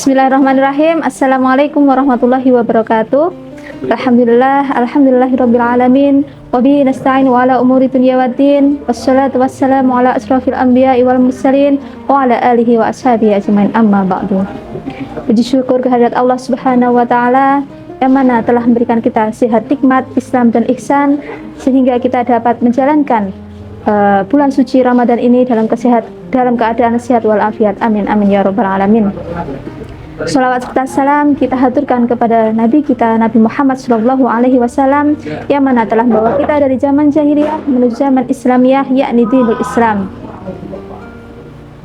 Bismillahirrahmanirrahim. Assalamualaikum warahmatullahi wabarakatuh. Alhamdulillahirabbil alamin. Wa bihi nasta'in wa ala umuri dunya waddin. Wassalatu wassalamu ala asrofil anbiya'i wal mursalin wa ala alihi wa ashabihi ajmain, amma ba'du. Puji syukur kehadirat Allah Subhanahu wa taala yang mana telah memberikan kita sehat, nikmat, Islam dan ihsan sehingga kita dapat menjalankan bulan suci Ramadan ini dalam keadaan sehat walafiat. Amin amin ya rabbal alamin. Shalawat serta salam kita haturkan kepada Nabi kita Nabi Muhammad sallallahu alaihi wasallam yang mana telah membawa kita dari zaman jahiliyah menuju zaman Islamiyah, yakni dinul Islam.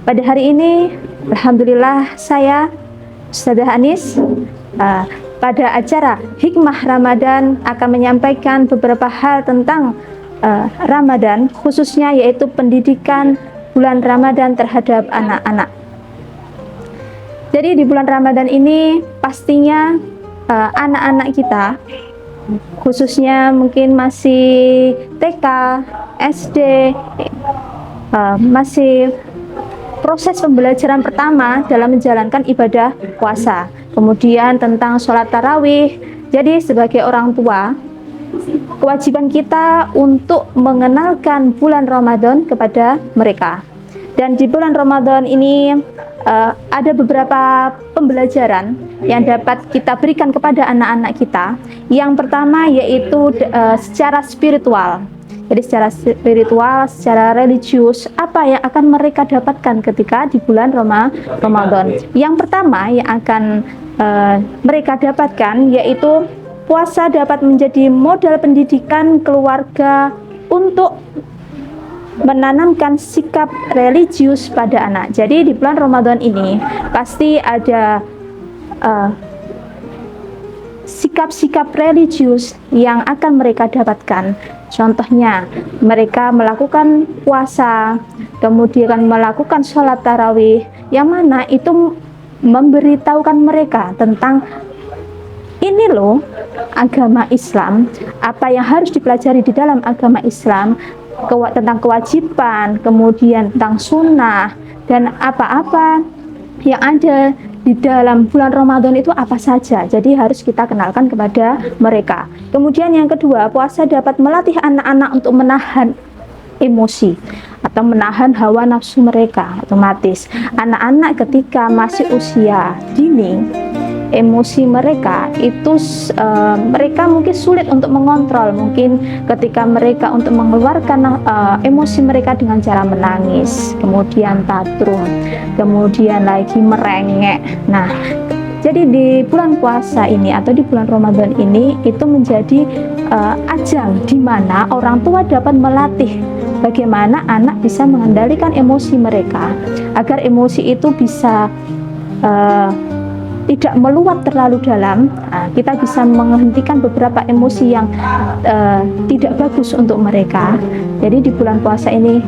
Pada hari ini alhamdulillah saya Ustadzah Anis pada acara Hikmah Ramadan akan menyampaikan beberapa hal tentang Ramadan, khususnya yaitu pendidikan bulan Ramadan terhadap anak-anak. Jadi di bulan Ramadan ini pastinya anak-anak kita, khususnya mungkin masih TK, SD, masih proses pembelajaran pertama dalam menjalankan ibadah puasa. Kemudian tentang sholat tarawih. Jadi sebagai orang tua, kewajiban kita untuk mengenalkan bulan Ramadan kepada mereka. Dan di bulan Ramadan ini ada beberapa pembelajaran yang dapat kita berikan kepada anak-anak kita. Yang pertama yaitu secara spiritual. Jadi secara spiritual, secara religius, apa yang akan mereka dapatkan ketika di bulan Ramadan. Yang pertama yang akan mereka dapatkan yaitu puasa dapat menjadi modal pendidikan keluarga untuk menanamkan sikap religius pada anak. Jadi di bulan Ramadan ini pasti ada sikap-sikap religius yang akan mereka dapatkan. Contohnya mereka melakukan puasa, kemudian melakukan sholat tarawih, yang mana itu memberitahukan mereka tentang ini loh agama Islam, apa yang harus dipelajari di dalam agama Islam, tentang kewajiban, kemudian tentang sunnah, dan apa-apa yang ada di dalam bulan Ramadan itu apa saja. Jadi harus kita kenalkan kepada mereka. Kemudian yang kedua, puasa dapat melatih anak-anak untuk menahan emosi atau menahan hawa nafsu mereka. Otomatis anak-anak ketika masih usia dini, emosi mereka itu mereka mungkin sulit untuk mengontrol. Mungkin ketika mereka untuk mengeluarkan emosi mereka dengan cara menangis, kemudian tantrum, kemudian lagi merengek. Nah, jadi di bulan puasa ini atau di bulan Ramadan ini itu menjadi ajang di mana orang tua dapat melatih bagaimana anak bisa mengendalikan emosi mereka agar emosi itu bisa tidak meluap terlalu dalam. Kita bisa menghentikan beberapa emosi yang tidak bagus untuk mereka. Jadi di bulan puasa ini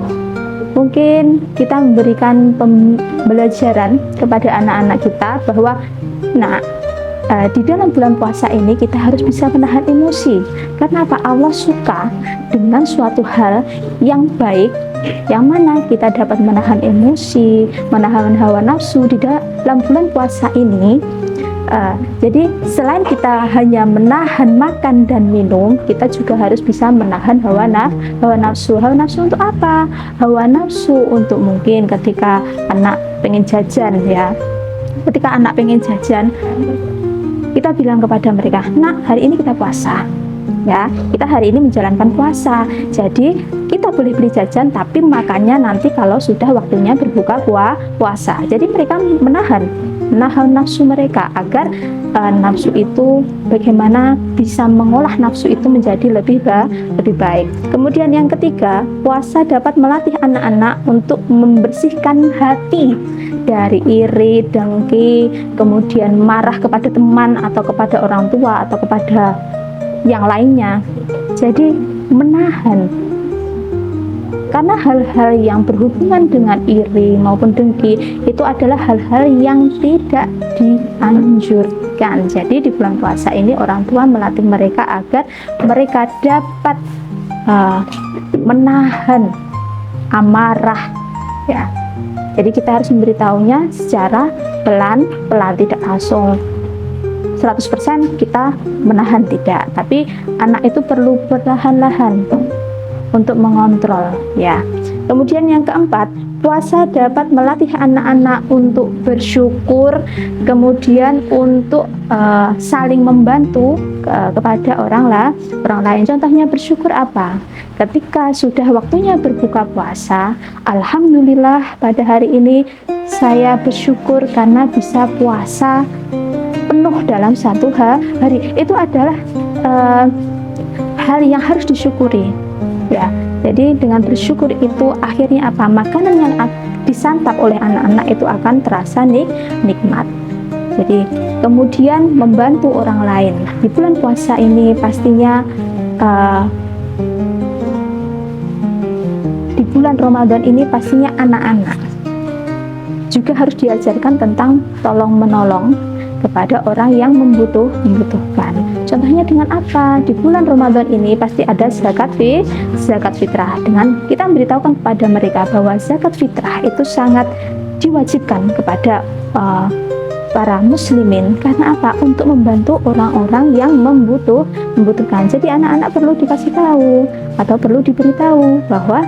mungkin kita memberikan pembelajaran kepada anak-anak kita bahwa di dalam bulan puasa ini kita harus bisa menahan emosi. Karena apa? Allah suka dengan suatu hal yang baik, yang mana kita dapat menahan emosi, menahan hawa nafsu di dalam bulan puasa ini. Jadi selain kita hanya menahan makan dan minum, kita juga harus bisa menahan hawa nafsu. Hawa nafsu untuk apa? Hawa nafsu untuk mungkin ketika anak pengen jajan, ya. Ketika anak pengen jajan, kita bilang kepada mereka, "Nak, hari ini kita puasa." Ya, kita hari ini menjalankan puasa. Jadi kita boleh beli jajan, tapi makannya nanti kalau sudah waktunya berbuka puasa. Jadi mereka menahan nafsu mereka agar nafsu itu bagaimana bisa mengolah nafsu itu menjadi lebih baik. Kemudian yang ketiga, puasa dapat melatih anak-anak untuk membersihkan hati dari iri, dengki, kemudian marah kepada teman atau kepada orang tua atau kepada yang lainnya. Jadi menahan, karena hal-hal yang berhubungan dengan iri maupun dengki itu adalah hal-hal yang tidak dianjurkan. Jadi di bulan puasa ini orang tua melatih mereka agar mereka dapat menahan amarah, ya, Jadi kita harus memberitahunya secara pelan-pelan, tidak langsung 100% kita menahan, tidak, tapi anak itu perlu perlahan-lahan untuk mengontrol ya. Kemudian yang keempat, puasa dapat melatih anak-anak untuk bersyukur, kemudian untuk saling membantu kepada orang lain. Contohnya bersyukur apa? Ketika sudah waktunya berbuka puasa, alhamdulillah pada hari ini saya bersyukur karena bisa puasa penuh dalam satu hari. Itu adalah hal yang harus disyukuri ya. Jadi dengan bersyukur itu akhirnya apa? Makanan yang disantap oleh anak-anak itu akan terasa nikmat. Jadi kemudian membantu orang lain di bulan puasa ini pastinya di bulan Ramadan ini pastinya anak-anak juga harus diajarkan tentang tolong menolong kepada orang yang membutuhkan. Contohnya dengan apa? Di bulan Ramadan ini pasti ada zakat fitrah. Dengan kita memberitahukan kepada mereka bahwa zakat fitrah itu sangat diwajibkan kepada para muslimin. Karena apa? Untuk membantu orang-orang yang membutuhkan. Jadi anak-anak perlu dikasih tahu atau perlu diberitahu bahwa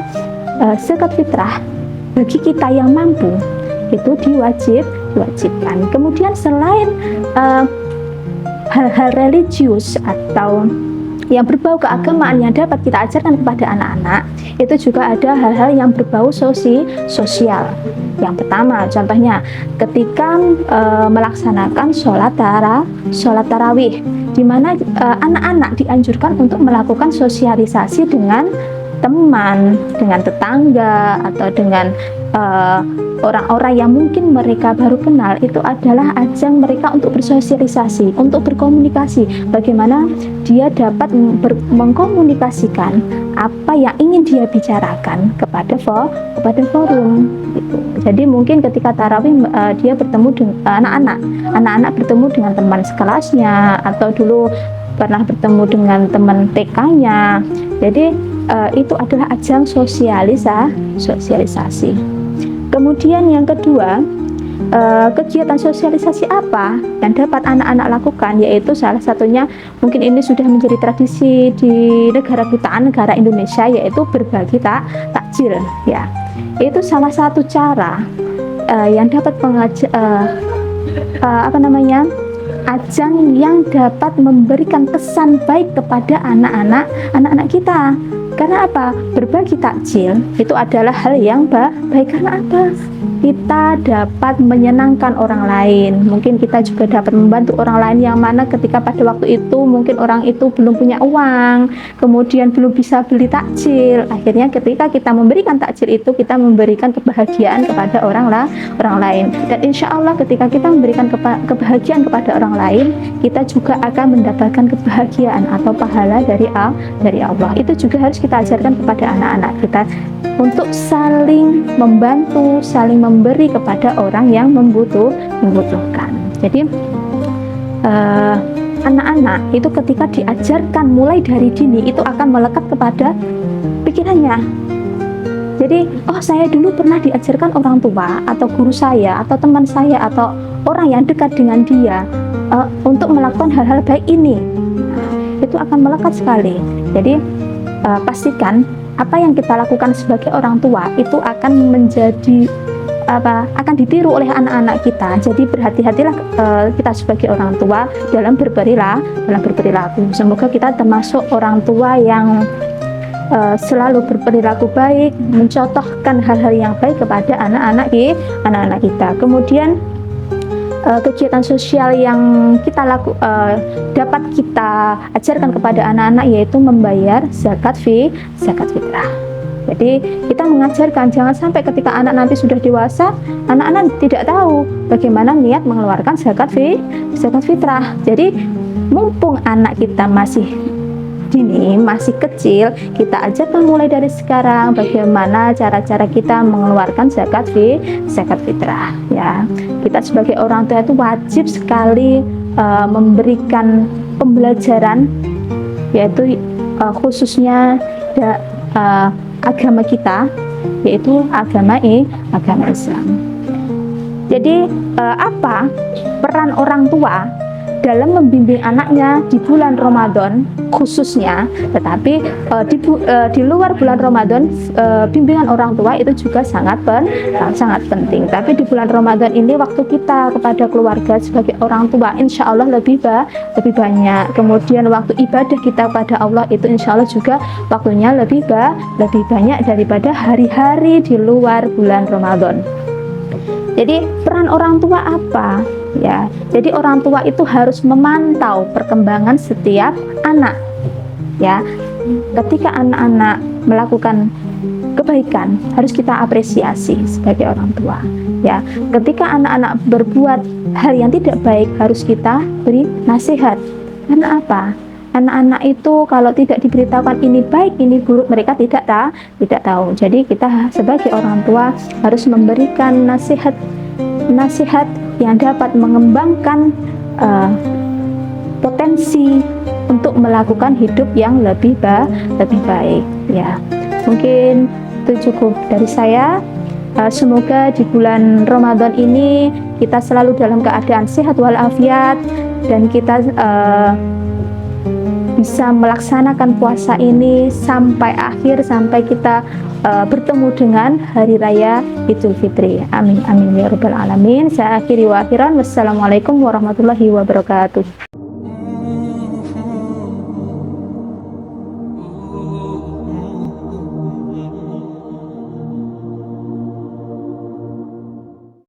zakat fitrah bagi kita yang mampu itu diwajibkan. Kemudian selain hal-hal religius atau yang berbau keagamaan yang dapat kita ajarkan kepada anak-anak, itu juga ada hal-hal yang berbau sosial. Yang pertama, contohnya ketika melaksanakan sholat tarawih, di mana anak-anak dianjurkan untuk melakukan sosialisasi dengan teman, dengan tetangga, atau dengan orang-orang yang mungkin mereka baru kenal. Itu adalah ajang mereka untuk bersosialisasi, untuk berkomunikasi, bagaimana dia dapat mengkomunikasikan apa yang ingin dia bicarakan kepada forum gitu. Jadi mungkin ketika tarawih dia bertemu dengan anak-anak bertemu dengan teman sekelasnya, atau dulu pernah bertemu dengan teman TK-nya. Jadi itu adalah ajang sosialisasi. Kemudian yang kedua, kegiatan sosialisasi apa yang dapat anak-anak lakukan, yaitu salah satunya mungkin ini sudah menjadi tradisi di negara kita, negara Indonesia, yaitu berbagi takjil ya. Itu salah satu cara yang dapat ajang yang dapat memberikan pesan baik kepada anak-anak kita. Karena apa? Berbagi takjil itu adalah hal yang baik. Karena apa? Kita dapat menyenangkan orang lain. Mungkin kita juga dapat membantu orang lain yang mana ketika pada waktu itu mungkin orang itu belum punya uang, kemudian belum bisa beli takjil. Akhirnya ketika kita memberikan takjil itu, kita memberikan kebahagiaan kepada orang lain. Dan insya Allah ketika kita memberikan kebahagiaan kepada orang lain, kita juga akan mendapatkan kebahagiaan atau pahala dari Allah. Itu juga harus kita ajarkan kepada anak-anak kita untuk saling membantu, saling memberi kepada orang yang membutuhkan. Jadi anak-anak itu ketika diajarkan mulai dari dini, itu akan melekat kepada pikirannya. Jadi, oh saya dulu pernah diajarkan orang tua atau guru saya atau teman saya atau orang yang dekat dengan dia untuk melakukan hal-hal baik ini. Itu akan melekat sekali. Jadi pastikan apa yang kita lakukan sebagai orang tua itu akan menjadi akan ditiru oleh anak-anak kita. Jadi berhati-hatilah kita sebagai orang tua dalam berperilaku. Semoga kita termasuk orang tua yang selalu berperilaku baik, mencontohkan hal-hal yang baik kepada anak-anak kita. Kemudian kegiatan sosial yang kita dapat kita ajarkan kepada anak-anak yaitu membayar zakat fitrah. Jadi kita mengajarkan jangan sampai ketika anak nanti sudah dewasa, anak-anak tidak tahu bagaimana niat mengeluarkan zakat fitrah. Jadi mumpung anak kita masih dini, masih kecil, kita ajarkan mulai dari sekarang bagaimana cara-cara kita mengeluarkan zakat fitrah ya. Kita sebagai orang tua itu wajib sekali memberikan pembelajaran, yaitu khususnya agama kita yaitu agama Islam. Jadi apa peran orang tua dalam membimbing anaknya di bulan Ramadan khususnya, tetapi di luar bulan Ramadan bimbingan orang tua itu juga sangat penting. Tapi di bulan Ramadan ini waktu kita kepada keluarga sebagai orang tua insya Allah lebih banyak. Kemudian waktu ibadah kita pada Allah itu insya Allah juga waktunya lebih banyak daripada hari-hari di luar bulan Ramadan. Jadi peran orang tua apa? Ya, jadi orang tua itu harus memantau perkembangan setiap anak. Ya, ketika anak-anak melakukan kebaikan harus kita apresiasi sebagai orang tua. Ya, ketika anak-anak berbuat hal yang tidak baik harus kita beri nasihat. Karena apa? Anak-anak itu kalau tidak diberitahukan ini baik, ini buruk, mereka tidak tahu. Jadi kita sebagai orang tua harus memberikan nasihat yang dapat mengembangkan potensi untuk melakukan hidup yang lebih baik. Ya, mungkin itu cukup dari saya. Semoga di bulan Ramadan ini kita selalu dalam keadaan sehat walafiat dan kita bisa melaksanakan puasa ini sampai akhir, sampai kita bertemu dengan hari raya Idul Fitri. Amin amin ya rabbal alamin. Saya akhiri wa akhiran. Wassalamualaikum warahmatullahi wabarakatuh.